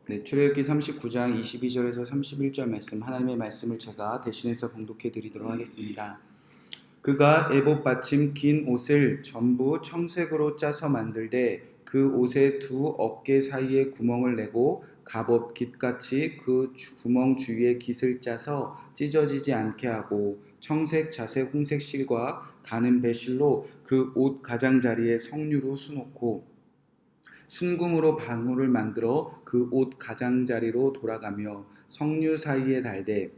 네, 출애굽기 39장 22절에서 31절 말씀, 하나님의 말씀을 제가 대신해서 봉독해 드리도록 하겠습니다. 그가 에봇 받침 긴 옷을 전부 청색으로 짜서 만들되 그 옷의 두 어깨 사이에 구멍을 내고 갑옷 깃같이 그 구멍 주위에 깃을 짜서 찢어지지 않게 하고 청색, 자색, 홍색 실과 가는 배실로 그 옷 가장자리에 성류로 수놓고 순금으로 방울을 만들어 그 옷 가장자리로 돌아가며 성류 사이에 달되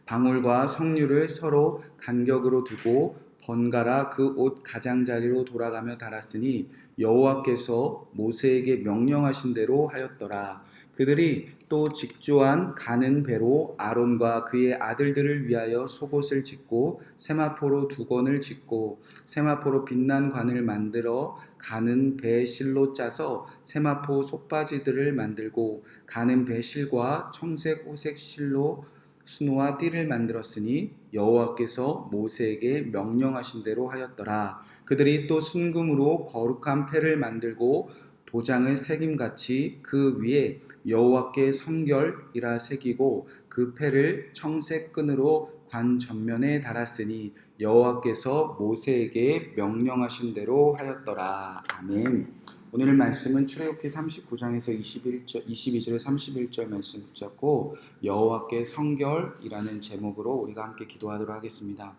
방울과 성류를 서로 간격으로 두고 번갈아 그 옷 가장자리로 돌아가며 달았으니 여호와께서 모세에게 명령하신 대로 하였더라. 그들이 또 직조한 가는 배로 아론과 그의 아들들을 위하여 속옷을 짓고 세마포로 두건을 짓고 세마포로 빛난 관을 만들어 가는 배 실로 짜서 세마포 속바지들을 만들고 가는 배 실과 청색 호색 실로 수노와 띠를 만들었으니 여호와께서 모세에게 명령하신 대로 하였더라. 그들이 또 순금으로 거룩한 패를 만들고 도장을 새김같이 그 위에 여호와께 성결이라 새기고 그 패를 청색 끈으로 관 전면에 달았으니 여호와께서 모세에게 명령하신 대로 하였더라. 아멘. 오늘 말씀은 출애굽기 39장에서 22절에 31절 말씀 붙잡고 여호와께 성결이라는 제목으로 우리가 함께 기도하도록 하겠습니다.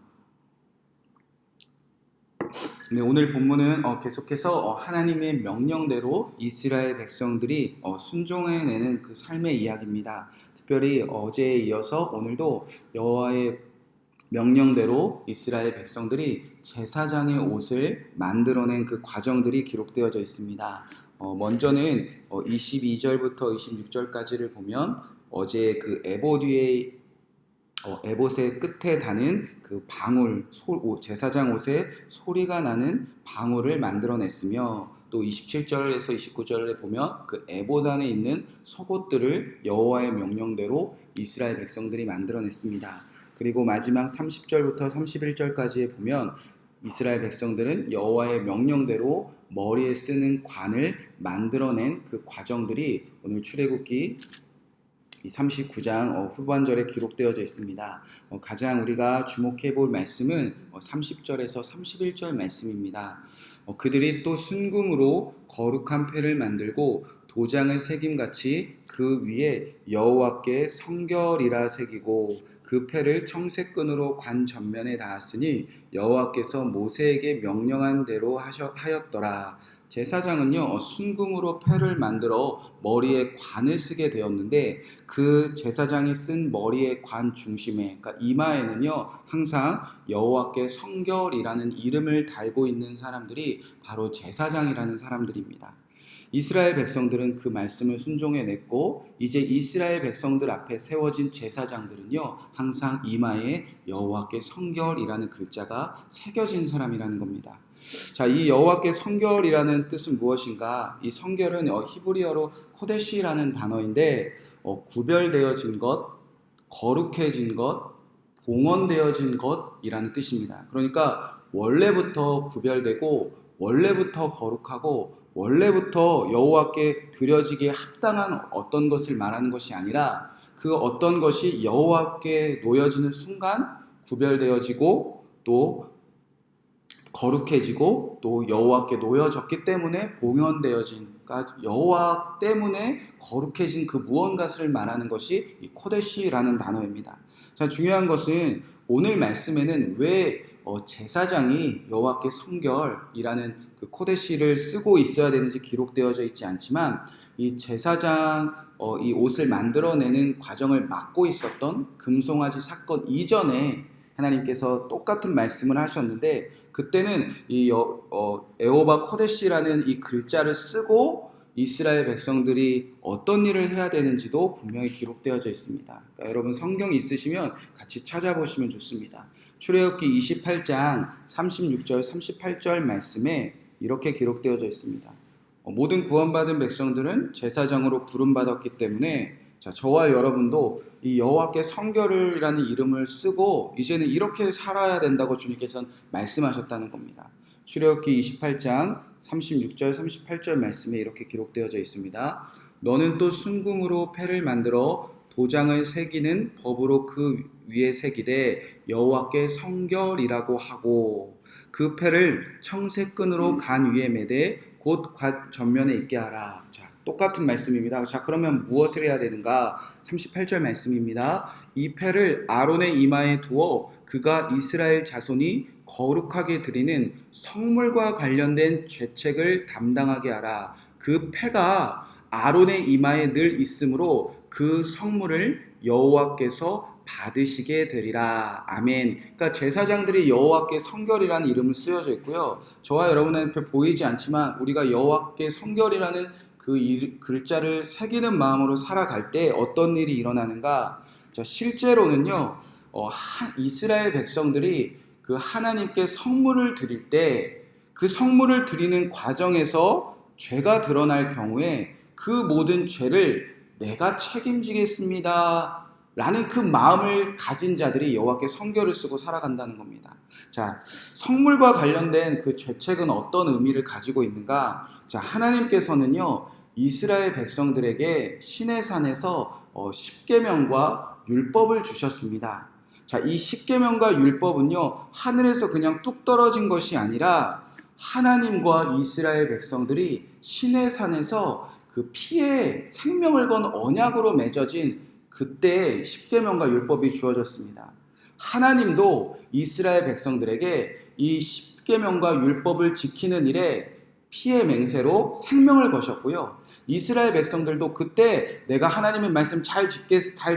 네, 오늘 본문은 계속해서 하나님의 명령대로 이스라엘 백성들이 순종해내는 그 삶의 이야기입니다. 특별히 어제에 이어서 오늘도 여호와의 명령대로 이스라엘 백성들이 제사장의 옷을 만들어낸 그 과정들이 기록되어져 있습니다. 먼저는 22절부터 26절까지를 보면 어제 그 에봇 위에 에봇의 끝에 다는 그 방울, 제사장 옷에 소리가 나는 방울을 만들어냈으며 또 27절에서 29절에 보면 그 에봇 안에 있는 속옷들을 여호와의 명령대로 이스라엘 백성들이 만들어냈습니다. 그리고 마지막 30절부터 31절까지에 보면 이스라엘 백성들은 여호와의 명령대로 머리에 쓰는 관을 만들어낸 그 과정들이 오늘 출애굽기 39장 후반절에 기록되어져 있습니다. 가장 우리가 주목해 볼 말씀은 30절에서 31절 말씀입니다. 그들이 또 순금으로 거룩한 패를 만들고 도장을 새김같이 그 위에 여호와께 성결이라 새기고 그 패를 청색끈으로 관 전면에 닿았으니 여호와께서 모세에게 명령한 대로 하였더라. 제사장은요, 순금으로 패를 만들어 머리에 관을 쓰게 되었는데 그 제사장이 쓴 머리의 관 중심에, 그러니까 이마에는요, 항상 여호와께 성결이라는 이름을 달고 있는 사람들이 바로 제사장이라는 사람들입니다. 이스라엘 백성들은 그 말씀을 순종해냈고 이제 이스라엘 백성들 앞에 세워진 제사장들은요, 항상 이마에 여호와께 성결이라는 글자가 새겨진 사람이라는 겁니다. 자, 이 여호와께 성결이라는 뜻은 무엇인가? 이 성결은 히브리어로 코데시라는 단어인데 구별되어진 것, 거룩해진 것, 봉헌되어진 것이라는 뜻입니다. 그러니까 원래부터 구별되고 원래부터 거룩하고 원래부터 여호와께 드려지기에 합당한 어떤 것을 말하는 것이 아니라 그 어떤 것이 여호와께 놓여지는 순간 구별되어지고 또 거룩해지고 또 여호와께 놓여졌기 때문에 봉헌되어진, 그러니까 여호와 때문에 거룩해진 그 무언가를 말하는 것이 이 코데시라는 단어입니다. 자, 중요한 것은 오늘 말씀에는 왜 제사장이 여호와께 성결이라는 그 코데시를 쓰고 있어야 되는지 기록되어져 있지 않지만 이 제사장 이 옷을 만들어내는 과정을 맡고 있었던 금송아지 사건 이전에 하나님께서 똑같은 말씀을 하셨는데 그때는 이 에호바 코데시라는 이 글자를 쓰고 이스라엘 백성들이 어떤 일을 해야 되는지도 분명히 기록되어져 있습니다. 그러니까 여러분 성경 있으시면 같이 찾아보시면 좋습니다. 출애굽기 28장 36절 38절 말씀에 이렇게 기록되어져 있습니다. 모든 구원받은 백성들은 제사장으로 부름받았기 때문에 자, 저와 여러분도 이 여호와께 성결이라는 이름을 쓰고 이제는 이렇게 살아야 된다고 주님께서는 말씀하셨다는 겁니다. 출애굽기 28장 36절 38절 말씀에 이렇게 기록되어져 있습니다. 너는 또 순금으로 패를 만들어 도장을 새기는 법으로 그 위에 새기되 여호와께 성결이라고 하고 그 패를 청색끈으로 간 위에 매되 곧 관 전면에 있게 하라. 자, 똑같은 말씀입니다. 자, 그러면 무엇을 해야 되는가? 38절 말씀입니다. 이 패를 아론의 이마에 두어 그가 이스라엘 자손이 거룩하게 드리는 성물과 관련된 죄책을 담당하게 하라. 그 패가 아론의 이마에 늘 있으므로 그 성물을 여호와께서 받으시게 되리라. 아멘. 그러니까 제사장들이 여호와께 성결이라는 이름을 쓰여져 있고요. 저와 여러분의 앞에 보이지 않지만 우리가 여호와께 성결이라는 그 글자를 새기는 마음으로 살아갈 때 어떤 일이 일어나는가? 자, 실제로는요. 이스라엘 백성들이 그 하나님께 성물을 드릴 때 그 성물을 드리는 과정에서 죄가 드러날 경우에 그 모든 죄를 내가 책임지겠습니다 라는 그 마음을 가진 자들이 여호와께 성결을 쓰고 살아간다는 겁니다. 자, 성물과 관련된 그 죄책은 어떤 의미를 가지고 있는가? 자, 하나님께서는요 이스라엘 백성들에게 시내산에서 십계명과 율법을 주셨습니다. 자, 이 십계명과 율법은요 하늘에서 그냥 뚝 떨어진 것이 아니라 하나님과 이스라엘 백성들이 시내산에서 그 피에 생명을 건 언약으로 맺어진 그때 십계명과 율법이 주어졌습니다. 하나님도 이스라엘 백성들에게 이 십계명과 율법을 지키는 일에 피의 맹세로 생명을 거셨고요. 이스라엘 백성들도 그때 내가 하나님의 말씀 잘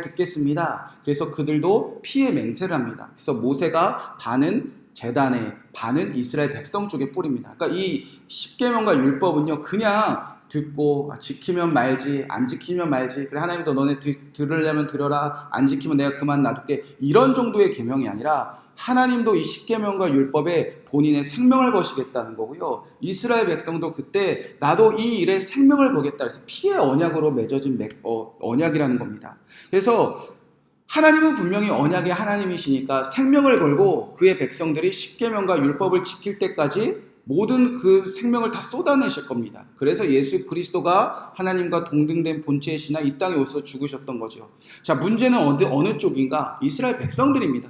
듣겠습니다. 그래서 그들도 피의 맹세를 합니다. 그래서 모세가 반은 제단에 반은 이스라엘 백성 쪽에 뿌립니다. 그러니까 이 십계명과 율법은요 그냥 듣고 지키면 말지 안 지키면 말지 그래 하나님도 너네 들으려면 들어라 안 지키면 내가 그만 놔둘게 이런 정도의 계명이 아니라 하나님도 이 십계명과 율법에 본인의 생명을 거시겠다는 거고요. 이스라엘 백성도 그때 나도 이 일에 생명을 거겠다 그래서 피의 언약으로 맺어진 언약이라는 겁니다. 그래서 하나님은 분명히 언약의 하나님이시니까 생명을 걸고 그의 백성들이 십계명과 율법을 지킬 때까지 모든 그 생명을 다 쏟아내실 겁니다. 그래서 예수 그리스도가 하나님과 동등된 본체의 신하 이 땅에 오셔서 죽으셨던 거죠. 자, 문제는 어느 쪽인가? 이스라엘 백성들입니다.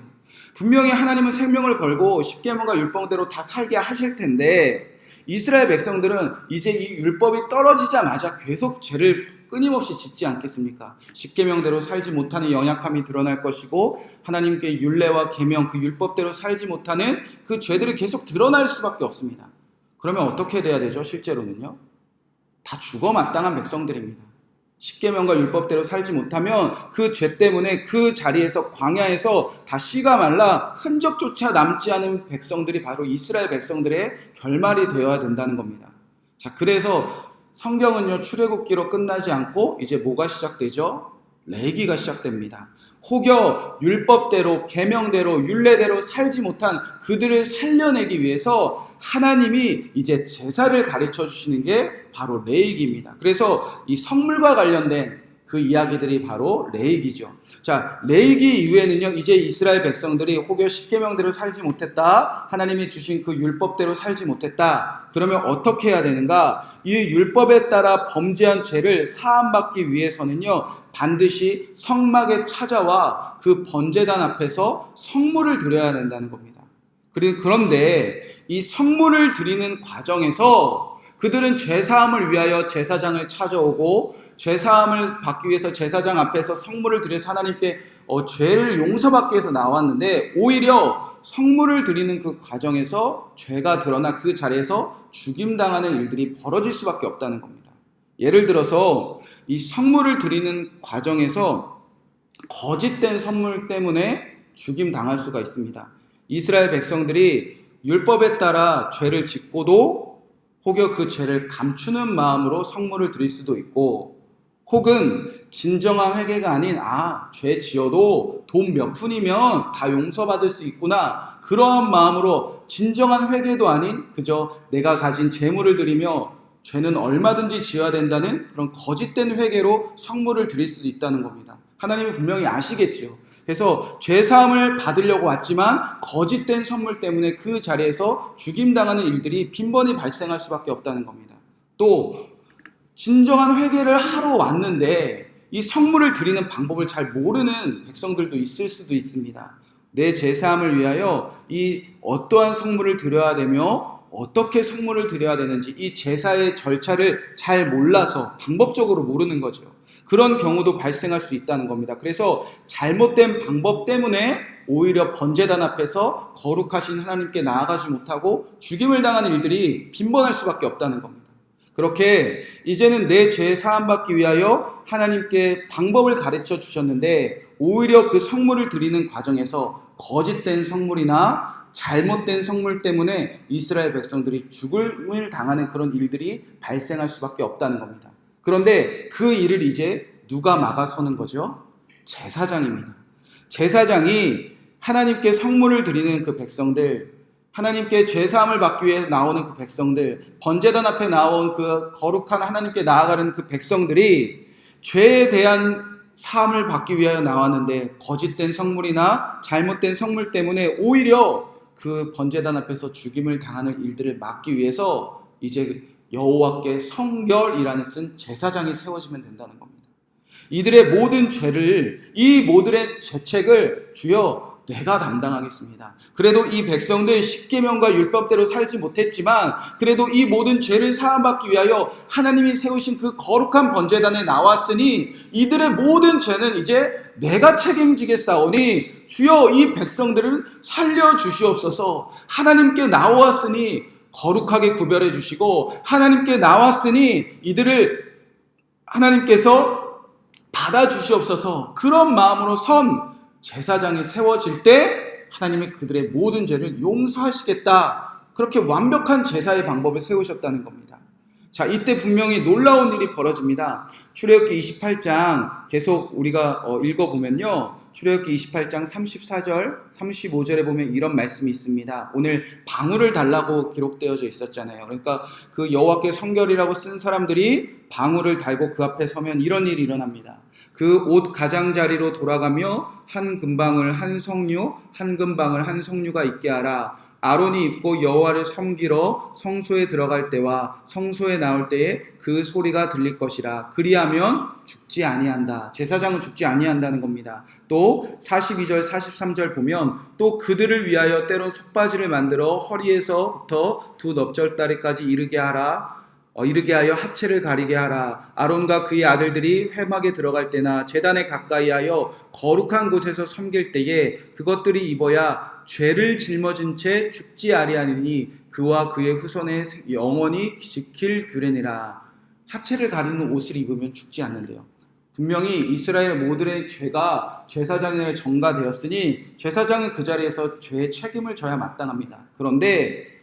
분명히 하나님은 생명을 걸고 십계명과 율법대로 다 살게 하실 텐데 이스라엘 백성들은 이제 이 율법이 떨어지자마자 계속 죄를 끊임없이 짓지 않겠습니까? 십계명대로 살지 못하는 연약함이 드러날 것이고 하나님께 율례와 계명 그 율법대로 살지 못하는 그 죄들이 계속 드러날 수밖에 없습니다. 그러면 어떻게 돼야 되죠? 실제로는요. 다 죽어 마땅한 백성들입니다. 십계명과 율법대로 살지 못하면 그 죄 때문에 그 자리에서 광야에서 다 씨가 말라 흔적조차 남지 않은 백성들이 바로 이스라엘 백성들의 결말이 되어야 된다는 겁니다. 자, 그래서 성경은요 출애굽기로 끝나지 않고 이제 뭐가 시작되죠? 레위기가 시작됩니다. 혹여 율법대로 계명대로 율례대로 살지 못한 그들을 살려내기 위해서 하나님이 이제 제사를 가르쳐 주시는 게 바로 레위기입니다. 그래서 이 성물과 관련된 그 이야기들이 바로 레위기죠. 자, 레위기 이후에는요 이제 이스라엘 백성들이 혹여 십계명대로 살지 못했다, 하나님이 주신 그 율법대로 살지 못했다, 그러면 어떻게 해야 되는가? 이 율법에 따라 범죄한 죄를 사함받기 위해서는요 반드시 성막에 찾아와 그 번제단 앞에서 성물을 드려야 된다는 겁니다. 그런데 이 성물을 드리는 과정에서 그들은 죄사함을 위하여 제사장을 찾아오고 죄사함을 받기 위해서 제사장 앞에서 성물을 드려서 하나님께 죄를 용서받기 위해서 나왔는데 오히려 성물을 드리는 그 과정에서 죄가 드러나 그 자리에서 죽임당하는 일들이 벌어질 수밖에 없다는 겁니다. 예를 들어서 이 성물을 드리는 과정에서 거짓된 선물 때문에 죽임당할 수가 있습니다. 이스라엘 백성들이 율법에 따라 죄를 짓고도 혹여 그 죄를 감추는 마음으로 성물을 드릴 수도 있고 혹은 진정한 회개가 아닌 죄 지어도 돈 몇 푼이면 다 용서받을 수 있구나 그러한 마음으로 진정한 회개도 아닌 그저 내가 가진 재물을 드리며 죄는 얼마든지 지어야 된다는 그런 거짓된 회개로 성물을 드릴 수도 있다는 겁니다. 하나님이 분명히 아시겠죠. 그래서 죄사함을 받으려고 왔지만 거짓된 선물 때문에 그 자리에서 죽임당하는 일들이 빈번히 발생할 수밖에 없다는 겁니다. 또 진정한 회개를 하러 왔는데 이 성물을 드리는 방법을 잘 모르는 백성들도 있을 수도 있습니다. 내 제사함을 위하여 이 어떠한 성물을 드려야 되며 어떻게 성물을 드려야 되는지 이 제사의 절차를 잘 몰라서 방법적으로 모르는 거죠. 그런 경우도 발생할 수 있다는 겁니다. 그래서 잘못된 방법 때문에 오히려 번제단 앞에서 거룩하신 하나님께 나아가지 못하고 죽임을 당하는 일들이 빈번할 수밖에 없다는 겁니다. 그렇게 이제는 내 죄 사함 받기 위하여 하나님께 방법을 가르쳐 주셨는데 오히려 그 성물을 드리는 과정에서 거짓된 성물이나 잘못된 성물 때문에 이스라엘 백성들이 죽음을 당하는 그런 일들이 발생할 수밖에 없다는 겁니다. 그런데 그 일을 이제 누가 막아서는 거죠? 제사장입니다. 제사장이 하나님께 성물을 드리는 그 백성들, 하나님께 죄사함을 받기 위해 나오는 그 백성들, 번제단 앞에 나온 그 거룩한 하나님께 나아가는 그 백성들이 죄에 대한 사함을 받기 위하여 나왔는데 거짓된 성물이나 잘못된 성물 때문에 오히려 그 번제단 앞에서 죽임을 당하는 일들을 막기 위해서 이제 여호와께 성결이라는 쓴 제사장이 세워지면 된다는 겁니다. 이들의 모든 죄를, 이 모든의 죄책을 주여 내가 담당하겠습니다. 그래도 이 백성들 십계명과 율법대로 살지 못했지만 그래도 이 모든 죄를 사함받기 위하여 하나님이 세우신 그 거룩한 번제단에 나왔으니 이들의 모든 죄는 이제 내가 책임지겠사오니 주여 이 백성들을 살려주시옵소서. 하나님께 나왔으니 거룩하게 구별해 주시고 하나님께 나왔으니 이들을 하나님께서 받아주시옵소서. 그런 마음으로 선 제사장이 세워질 때 하나님이 그들의 모든 죄를 용서하시겠다. 그렇게 완벽한 제사의 방법을 세우셨다는 겁니다. 자, 이때 분명히 놀라운 일이 벌어집니다. 출애굽기 28장 계속 우리가 읽어보면요. 출애굽기 28장 34절, 35절에 보면 이런 말씀이 있습니다. 오늘 방울을 달라고 기록되어져 있었잖아요. 그러니까 그 여호와께 성결이라고 쓴 사람들이 방울을 달고 그 앞에 서면 이런 일이 일어납니다. 그 옷 가장자리로 돌아가며 한 금방울 한 성류, 한 금방울 한 성류가 있게 하라. 아론이 입고 여호와를 섬기러 성소에 들어갈 때와 성소에 나올 때에 그 소리가 들릴 것이라. 그리하면 죽지 아니한다. 제사장은 죽지 아니한다는 겁니다. 또 42절 43절 보면 또 그들을 위하여 때론 속바지를 만들어 허리에서부터 두 넙절다리까지 이르게 하여 하체를 가리게 하라. 아론과 그의 아들들이 회막에 들어갈 때나 제단에 가까이 하여 거룩한 곳에서 섬길 때에 그것들이 입어야 죄를 짊어진 채 죽지 아니하니 그와 그의 후손의 영원히 지킬 규례니라. 하체를 가리는 옷을 입으면 죽지 않는데요. 분명히 이스라엘 모두의 죄가 제사장에 전가되었으니 제사장은 그 자리에서 죄의 책임을 져야 마땅합니다. 그런데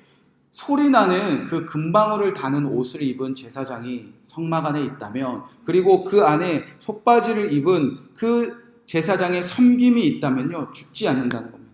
소리나는 그 금방울을 다는 옷을 입은 제사장이 성막 안에 있다면, 그리고 그 안에 속바지를 입은 그 제사장의 섬김이 있다면요, 죽지 않는다는 겁니다.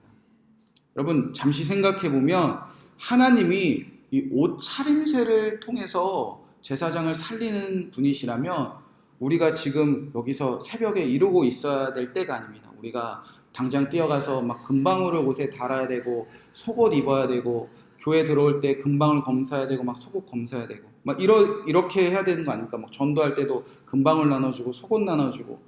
여러분, 잠시 생각해 보면 하나님이 이 옷 차림새를 통해서 제사장을 살리는 분이시라면 우리가 지금 여기서 새벽에 이루고 있어야 될 때가 아닙니다. 우리가 당장 뛰어가서 막 금방울을 옷에 달아야 되고 속옷 입어야 되고 교회 들어올 때 금방울 검사해야 되고 막 속옷 검사해야 되고 막 이렇게 해야 되는 거 아닙니까? 막 전도할 때도 금방울 나눠주고 속옷 나눠주고.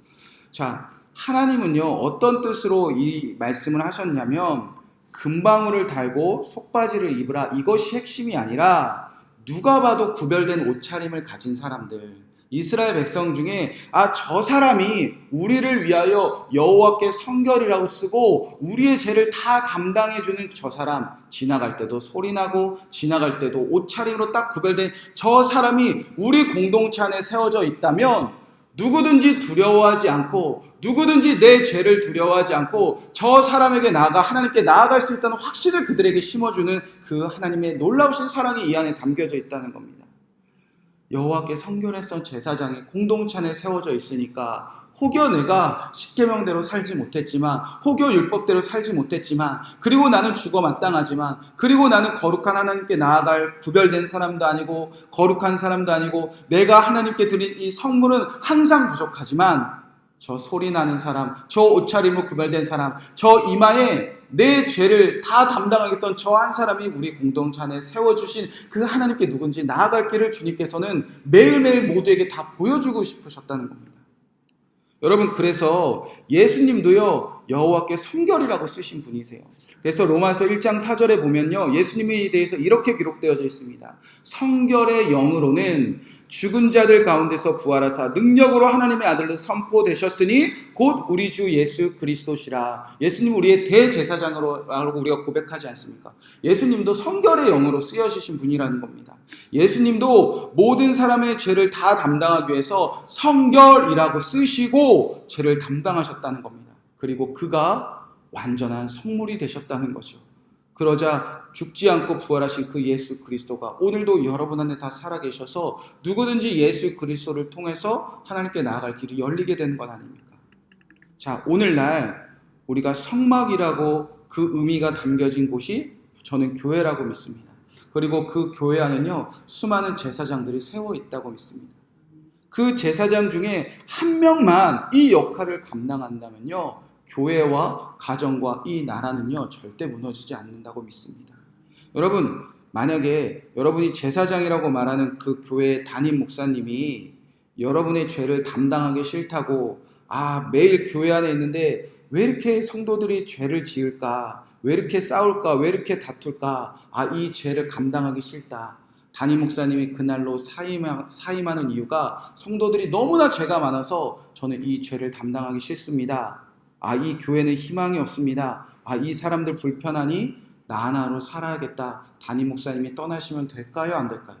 자, 하나님은요 어떤 뜻으로 이 말씀을 하셨냐면 금방울을 달고 속바지를 입으라, 이것이 핵심이 아니라 누가 봐도 구별된 옷차림을 가진 사람들, 이스라엘 백성 중에 저 사람이 우리를 위하여 여호와께 성결이라고 쓰고 우리의 죄를 다 감당해주는 저 사람, 지나갈 때도 소리나고 지나갈 때도 옷차림으로 딱 구별된 저 사람이 우리 공동체 안에 세워져 있다면 누구든지 두려워하지 않고 누구든지 내 죄를 두려워하지 않고 저 사람에게 나아가 하나님께 나아갈 수 있다는 확신을 그들에게 심어주는 그 하나님의 놀라우신 사랑이 이 안에 담겨져 있다는 겁니다. 여호와께 성결했던 제사장이 공동체 안에 세워져 있으니까 혹여 내가 십계명대로 살지 못했지만, 혹여 율법대로 살지 못했지만, 그리고 나는 죽어 마땅하지만, 그리고 나는 거룩한 하나님께 나아갈 구별된 사람도 아니고 거룩한 사람도 아니고 내가 하나님께 드린 이 성물은 항상 부족하지만 저 소리 나는 사람, 저 옷차림으로 구별된 사람, 저 이마에 내 죄를 다 담당하겠던 저 한 사람이 우리 공동체 안에 세워주신 그 하나님께 누군지 나아갈 길을 주님께서는 매일매일 모두에게 다 보여주고 싶으셨다는 겁니다. 여러분, 그래서 예수님도요, 여호와께 성결이라고 쓰신 분이세요. 그래서 로마서 1장 4절에 보면요, 예수님에 대해서 이렇게 기록되어져 있습니다. 성결의 영으로는 죽은 자들 가운데서 부활하사 능력으로 하나님의 아들로 선포되셨으니 곧 우리 주 예수 그리스도시라. 예수님 우리의 대제사장으로 우리가 고백하지 않습니까? 예수님도 성결의 영으로 쓰여지신 분이라는 겁니다. 예수님도 모든 사람의 죄를 다 담당하기 위해서 성결이라고 쓰시고 죄를 담당하셨다는 겁니다. 그리고 그가 완전한 성물이 되셨다는 거죠. 그러자 죽지 않고 부활하신 그 예수 그리스도가 오늘도 여러분 안에 다 살아계셔서 누구든지 예수 그리스도를 통해서 하나님께 나아갈 길이 열리게 되는 것 아닙니까? 자, 오늘날 우리가 성막이라고 그 의미가 담겨진 곳이 저는 교회라고 믿습니다. 그리고 그 교회 안에는요, 수많은 제사장들이 세워 있다고 믿습니다. 그 제사장 중에 한 명만 이 역할을 감당한다면요, 교회와 가정과 이 나라는요, 절대 무너지지 않는다고 믿습니다. 여러분, 만약에 여러분이 제사장이라고 말하는 그 교회의 담임 목사님이 여러분의 죄를 담당하기 싫다고, 매일 교회 안에 있는데 왜 이렇게 성도들이 죄를 지을까? 왜 이렇게 싸울까? 왜 이렇게 다툴까? 이 죄를 감당하기 싫다. 담임 목사님이 그날로 사임하는 이유가 성도들이 너무나 죄가 많아서 저는 이 죄를 담당하기 싫습니다. 이 교회는 희망이 없습니다. 이 사람들 불편하니 나 하나로 살아야겠다. 담임 목사님이 떠나시면 될까요? 안 될까요?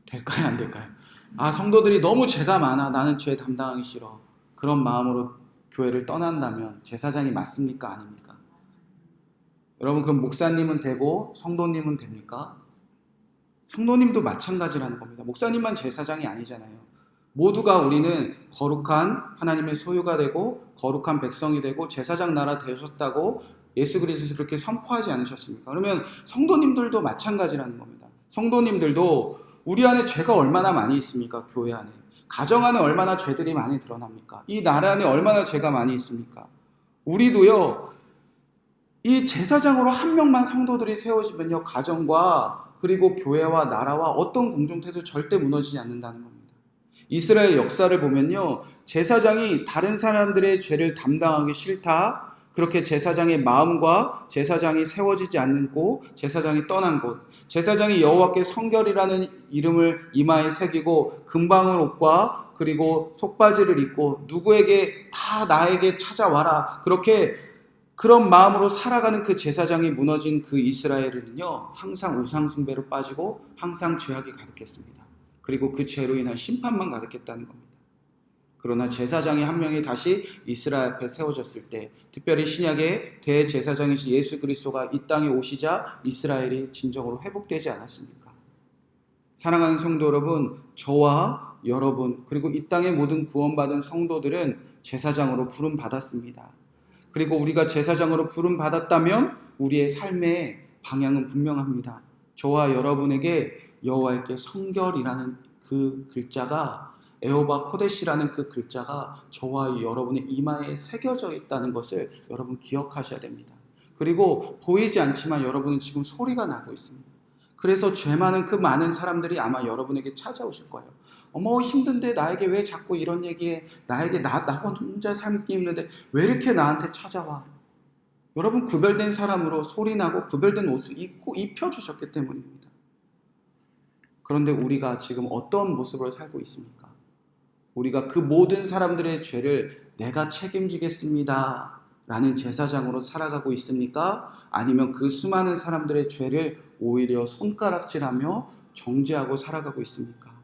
될까요? 안 될까요? 성도들이 너무 죄가 많아. 나는 죄 담당하기 싫어. 그런 마음으로 교회를 떠난다면 제사장이 맞습니까? 아닙니까? 여러분, 그럼 목사님은 되고 성도님은 됩니까? 성도님도 마찬가지라는 겁니다. 목사님만 제사장이 아니잖아요. 모두가 우리는 거룩한 하나님의 소유가 되고 거룩한 백성이 되고 제사장 나라 되셨다고 예수 그리스도에서 그렇게 선포하지 않으셨습니까? 그러면 성도님들도 마찬가지라는 겁니다. 성도님들도 우리 안에 죄가 얼마나 많이 있습니까? 교회 안에. 가정 안에 얼마나 죄들이 많이 드러납니까? 이 나라 안에 얼마나 죄가 많이 있습니까? 우리도요, 이 제사장으로 한 명만 성도들이 세워지면요, 가정과 그리고 교회와 나라와 어떤 공동체도 절대 무너지지 않는다는 겁니다. 이스라엘 역사를 보면요, 제사장이 다른 사람들의 죄를 담당하기 싫다, 그렇게 제사장의 마음과 제사장이 세워지지 않는 곳, 제사장이 떠난 곳, 제사장이 여호와께 성결이라는 이름을 이마에 새기고 금방울 옷과 그리고 속바지를 입고 누구에게 다 나에게 찾아와라, 그런 마음으로 살아가는 그 제사장이 무너진 그 이스라엘은요, 항상 우상숭배로 빠지고 항상 죄악이 가득했습니다. 그리고 그 죄로 인한 심판만 가득했다는 겁니다. 그러나 제사장이 한 명이 다시 이스라엘 앞에 세워졌을 때, 특별히 신약의 대제사장이신 예수 그리스도가 이 땅에 오시자 이스라엘이 진정으로 회복되지 않았습니까? 사랑하는 성도 여러분, 저와 여러분 그리고 이 땅의 모든 구원받은 성도들은 제사장으로 부름받았습니다. 그리고 우리가 제사장으로 부름받았다면 우리의 삶의 방향은 분명합니다. 저와 여러분에게 여호와께 성결이라는 그 글자가, 에호바 코데시라는 그 글자가 저와 여러분의 이마에 새겨져 있다는 것을 여러분 기억하셔야 됩니다. 그리고 보이지 않지만 여러분은 지금 소리가 나고 있습니다. 그래서 죄 많은 그 많은 사람들이 아마 여러분에게 찾아오실 거예요. 어머, 힘든데 나에게 왜 자꾸 이런 얘기해? 나 혼자 삶기 힘든데 왜 이렇게 나한테 찾아와? 여러분, 구별된 사람으로 소리나고 구별된 옷을 입혀주셨기 때문입니다. 그런데 우리가 지금 어떤 모습으로 살고 있습니까? 우리가 그 모든 사람들의 죄를 내가 책임지겠습니다 라는 제사장으로 살아가고 있습니까? 아니면 그 수많은 사람들의 죄를 오히려 손가락질하며 정죄하고 살아가고 있습니까?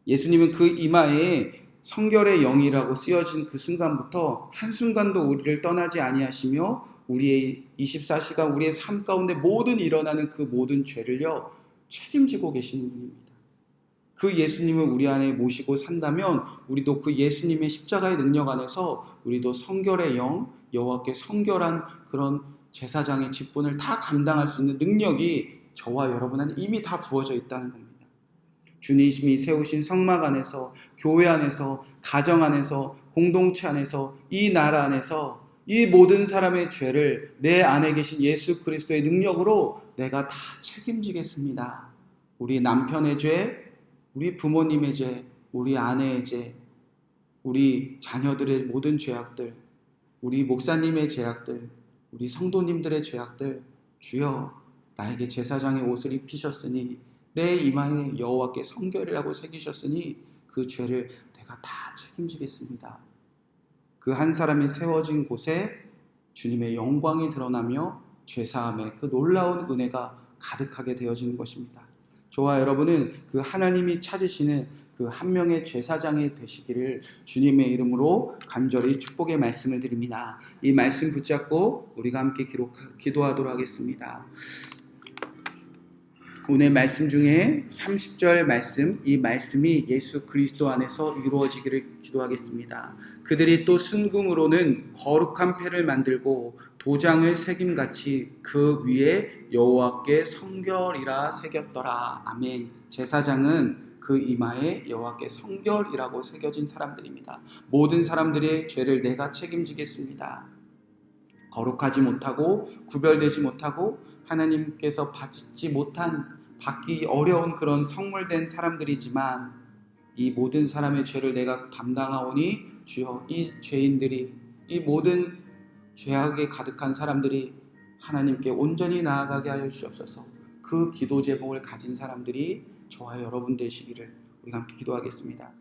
예수님은 그 이마에 성결의 영이라고 쓰여진 그 순간부터 한순간도 우리를 떠나지 아니하시며 우리의 24시간 우리의 삶 가운데 모든 일어나는 그 모든 죄를요, 책임지고 계시는 분입니다. 그 예수님을 우리 안에 모시고 산다면 우리도 그 예수님의 십자가의 능력 안에서 우리도 성결의 영, 여호와께 성결한 그런 제사장의 직분을 다 감당할 수 있는 능력이 저와 여러분 안에 이미 다 부어져 있다는 겁니다. 주님이 세우신 성막 안에서, 교회 안에서, 가정 안에서, 공동체 안에서, 이 나라 안에서 이 모든 사람의 죄를 내 안에 계신 예수 그리스도의 능력으로 내가 다 책임지겠습니다. 우리 남편의 죄, 우리 부모님의 죄, 우리 아내의 죄, 우리 자녀들의 모든 죄악들, 우리 목사님의 죄악들, 우리 성도님들의 죄악들, 주여 나에게 제사장의 옷을 입히셨으니 내 이마에 여호와께 성결이라고 새기셨으니 그 죄를 내가 다 책임지겠습니다. 그 한 사람이 세워진 곳에 주님의 영광이 드러나며 죄사함의 그 놀라운 은혜가 가득하게 되어지는 것입니다. 저와 여러분은 그 하나님이 찾으시는 그 한 명의 제사장이 되시기를 주님의 이름으로 간절히 축복의 말씀을 드립니다. 이 말씀 붙잡고 우리가 함께 기도하도록 하겠습니다. 오늘 말씀 중에 30절 말씀, 이 말씀이 예수 그리스도 안에서 이루어지기를 기도하겠습니다. 그들이 또 순금으로는 거룩한 패를 만들고 도장을 새김같이 그 위에 여호와께 성결이라 새겼더라. 아멘. 제사장은 그 이마에 여호와께 성결이라고 새겨진 사람들입니다. 모든 사람들의 죄를 내가 책임지겠습니다. 거룩하지 못하고 구별되지 못하고 하나님께서 받기 어려운 그런 성물된 사람들이지만 이 모든 사람의 죄를 내가 담당하오니 주여 이 죄인들이, 이 모든 죄악에 가득한 사람들이 하나님께 온전히 나아가게 하여 주옵소서. 그 기도 제목을 가진 사람들이 저와 여러분 되시기를 우리가 함께 기도하겠습니다.